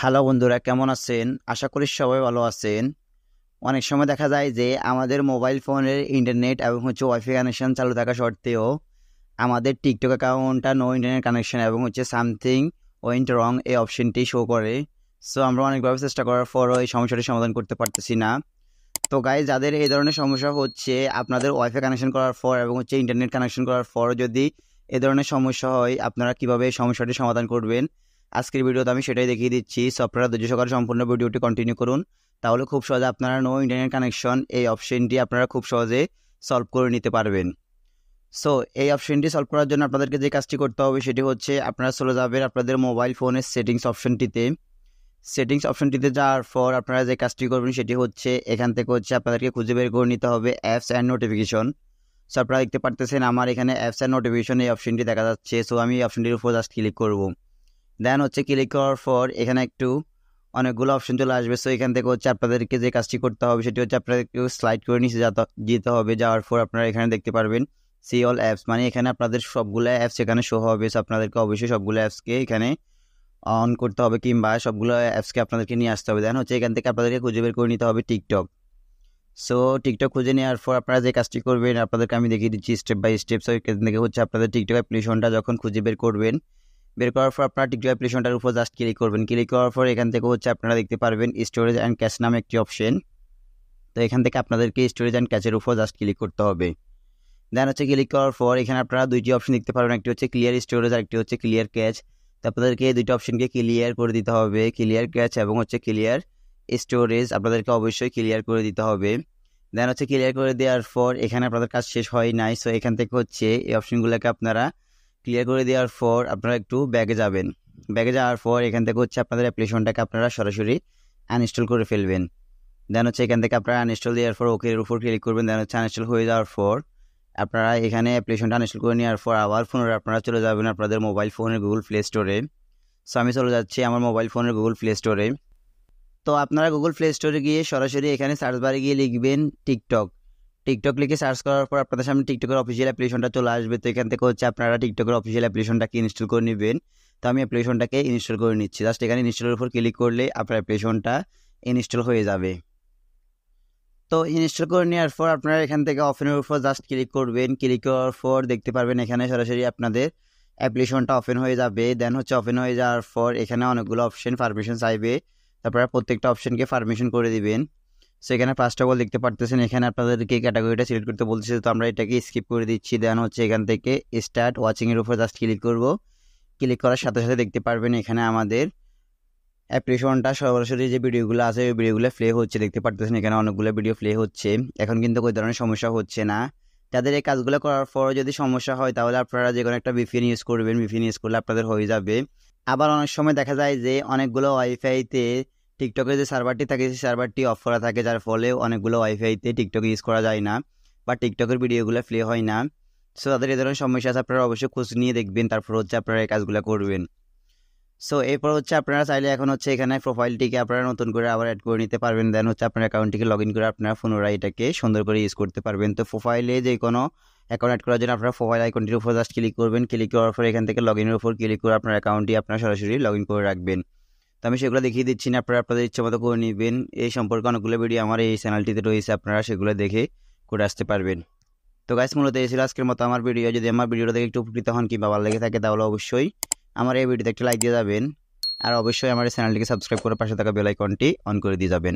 Hello বন্ধুরা, কেমন আছেন? আশা করি সবাই ভালো আছেন। অনেক সময় দেখা যায় যে আমাদের মোবাইল ফোনের ইন্টারনেট এবং ওয়াইফাই কানেকশন চালু থাকা সত্ত্বেও আমাদের টিকটক অ্যাকাউন্টটা নো ইন্টারনেট কানেকশন এবং সামথিং ওয়েন্ট রং এই অপশনটি শো করে। সো আমরা অনেকভাবে চেষ্টা করার পরও এই সমস্যাটি সমাধান করতে পারতেছি না। তো গাইজ, যাদের এই ধরনের সমস্যা হচ্ছে, আপনাদের ওয়াইফাই কানেকশন করার পর এবং ইন্টারনেট কানেকশন করার পর যদি এই ধরনের সমস্যা হয়, আপনারা কিভাবে এই সমস্যাটি সমাধান করবেন আজকের ভিডিওতে আমি সেটাই দেখিয়ে দিচ্ছি। সো আপনারা ধৈর্য সহকারে সম্পূর্ণ ভিডিওটি কন্টিনিউ করুন, তাহলে খুব সহজে আপনারা নো ইন্টারনেট কানেকশন এই অপশনটি আপনারা খুব সহজে সলভ করে নিতে পারবেন। সো এই অপশনটি সলভ করার জন্য আপনাদেরকে যে কাজটি করতে হবে সেটি হচ্ছে আপনারা চলে যাবেন আপনাদের মোবাইল ফোনের সেটিংস অপশনটিতে। সেটিংস অপশনটিতে যাওয়ার পর আপনারা যে কাজটি করবেন সেটি হচ্ছে এখান থেকে আপনাদেরকে খুঁজে বের করে নিতে হবে অ্যাপস অ্যান্ড নোটিফিকেশন। সো আপনারা দেখতে পারতেছেন আমার এখানে অ্যাপস অ্যান্ড নোটিফিকেশন এই অপশনটি দেখা যাচ্ছে। সো আমি এই অপশনটির উপর জাস্ট ক্লিক করব। দেন ক্লিক করার পর এখানে একটু অনেকগুলো অপশন চলে আসবে। সো এখান থেকে আপনাদেরকে যে কাজটি করতে হবে সেটি হচ্ছে আপনাদেরকে স্লাইড করে নিচে যেতে হবে। যাওয়ার পর আপনারা এখানে দেখতে পারবেন সি অল অ্যাপস, মানে এখানে আপনাদের সবগুলো অ্যাপস এখানে শো হবে। সো আপনাদেরকে অবশ্যই সবগুলো অ্যাপসকে এখানে অন করতে হবে কিংবা সবগুলো অ্যাপসকে আপনাদেরকে নিয়ে আসতে হবে। দেন এখান থেকে আপনাদেরকে খুঁজে বের করে নিতে হবে টিকটক। সো টিকটক খুঁজে নেওয়ার পর আপনারা যে কাজটি করবেন আপনাদেরকে আমি দেখিয়ে দিচ্ছি স্টেপ বাই স্টেপ। সো এখান থেকে আপনাদের টিকটক অ্যাপ্লিকেশনটা যখন খুঁজে বের করবেন, বের করার পর আপনারা টিকটক অ্যাপ্লিকেশনটার উপর জাস্ট ক্লিক করবেন। ক্লিক করার পর এখান থেকে আপনারা দেখতে পারবেন স্টোরেজ অ্যান্ড ক্যাশ নামে একটি অপশন। তো এখান থেকে আপনাদেরকে স্টোরেজ অ্যান্ড ক্যাশের উপর জাস্ট ক্লিক করতে হবে। দেন ক্লিক করার পর এখানে আপনারা দুইটি অপশন দেখতে পারবেন, একটি হচ্ছে ক্লিয়ার স্টোরেজ আর একটি হচ্ছে ক্লিয়ার ক্যাশ। তো আপনাদেরকে এই দুইটি অপশনকে ক্লিয়ার করে দিতে হবে, ক্লিয়ার ক্যাশ এবং ক্লিয়ার স্টোরেজ আপনাদেরকে অবশ্যই ক্লিয়ার করে দিতে হবে। দেন ক্লিয়ার করে দেওয়ার পর এখানে আপনাদের কাজ শেষ হয় নাই। সো এখান থেকে এই অপশনগুলোকে আপনারা ক্লিয়ার করে দেওয়ার পর আপনারা একটু ব্যাগে যাবেন। ব্যাগে যাওয়ার পর এখান থেকে আপনাদের অ্যাপ্লিকেশনটাকে আপনারা সরাসরি আনইনস্টল করে ফেলবেন। দেন এখান থেকে আপনারা আনইনস্টল দেওয়ার পর ওকের উপর ক্লিক করবেন। দেন আনইনস্টল হয়ে যাওয়ার পর আপনারা এখানে অ্যাপ্লিকেশনটা আনইনস্টল করে নেওয়ার পর আবার পুনরায় আপনারা চলে যাবেন আপনাদের মোবাইল ফোনের গুগল প্লে স্টোরে। সো আমি চলে যাচ্ছি আমার মোবাইল ফোনের গুগল প্লে স্টোরে। তো আপনারা গুগল প্লে স্টোরে গিয়ে সরাসরি এখানে সার্চ বারে গিয়ে লিখবেন টিকটক। টিকটক লিখে সার্চ করার পর আপনাদের সামনে টিকটকের অফিসিয়াল অ্যাপ্লিকেশনটা চলে আসবে। তো এখান থেকে আপনারা টিকটকের অফিসিয়াল অ্যাপ্লিকেশনটাকে ইনস্টল করে নেবেন। তো আমি অ্যাপ্লিকেশনটাকে ইনস্টল করে নিচ্ছি। জাস্ট এখানে ইনস্টলের উপর ক্লিক করলে আপনার অ্যাপ্লিকেশনটা ইনস্টল হয়ে যাবে। তো ইনস্টল করে নেওয়ার পর আপনারা এখান থেকে ওপেনের উপর জাস্ট ক্লিক করবেন। ক্লিক করার পর দেখতে পারবেন এখানে সরাসরি আপনাদের অ্যাপ্লিকেশনটা ওপেন হয়ে যাবে। দেন ওপেন হয়ে যাওয়ার পর এখানে অনেকগুলো অপশন পারমিশন চাইবে। তারপরে প্রত্যেকটা অপশনকে পারমিশন করে দিবেন। সো এখানে ফার্স্ট অফ অল দেখতে পারতেছেন এখানে আপনাদেরকে ক্যাটাগরিটা সিলেক্ট করতে বলতেছে। তো আমরা এটাকে স্কিপ করে দিচ্ছি। দেন এখান থেকে স্টার্ট ওয়াচিংয়ের উপর জাস্ট ক্লিক করব। ক্লিক করার সাথে সাথে দেখতে পারবেন এখানে আমাদের অ্যাপ্লিকেশনটা সরাসরি যে ভিডিওগুলো আছে ওই ভিডিওগুলো প্লে হচ্ছে। দেখতে পারতেছেন এখানে অনেকগুলো ভিডিও প্লে হচ্ছে। এখন কিন্তু কোনো ধরনের সমস্যা হচ্ছে না। তাদের এই কাজগুলো করার পর যদি সমস্যা হয় তাহলে আপনারা যে কোনো একটা ভিপিএন ইউজ করবেন। ভিপিএন ইউজ করলে আপনাদের হয়ে যাবে। আবার অনেক সময় দেখা যায় যে অনেকগুলো ওয়াইফাইতে টিকটকের যে সার্ভারটি থাকে সেই সার্ভারটি অফ করা থাকে, যার ফলে অনেকগুলো ওয়াইফাইতে টিকটক ইউজ করা যায় না বা টিকটকের ভিডিওগুলো প্লে হয় না। সো তাদের এই ধরনের সমস্যা আছে, আপনারা অবশ্যই খোঁজ নিয়ে দেখবেন, তারপর আপনারা এই কাজগুলো করবেন। সো এরপর আপনারা চাইলে এখন এখানে প্রোফাইলটিকে আপনারা নতুন করে আবার অ্যাড করে নিতে পারবেন। দেন আপনার অ্যাকাউন্টটিকে লগ ইন করে আপনারা পুনরায় এটাকে সুন্দর করে ইউজ করতে পারবেন। তো প্রোফাইলে যে কোনো অ্যাকাউন্ট অ্যাড করার জন্য আপনারা প্রোফাইল আইকনটির উপর জাস্ট ক্লিক করবেন। ক্লিক করার পর এখান থেকে লগ ইনের উপর ক্লিক করে আপনার অ্যাকাউন্টটি আপনারা সরাসরি লগ ইন করে রাখবেন। তো আমি সেগুলো দেখিয়ে দিচ্ছি না, আপনারা আপনাদের ইচ্ছে মতো করে নেবেন। এই সম্পর্কে অনেকগুলো ভিডিও আমার এই চ্যানেলটিতে রয়েছে, আপনারা সেগুলো দেখে করে আসতে পারবেন। তো গাইস, মূলত এই ছিল আজকের মতো আমার ভিডিও। যদি আমার ভিডিওটা দেখে একটু উপকৃত হন কিংবা ভালো লেগে থাকে তাহলে অবশ্যই আমার এই ভিডিওতে একটা লাইক দিয়ে যাবেন। আর অবশ্যই আমার চ্যানেলটিকে সাবস্ক্রাইব করে পাশে থাকা বেল আইকনটি অন করে দিয়ে যাবেন।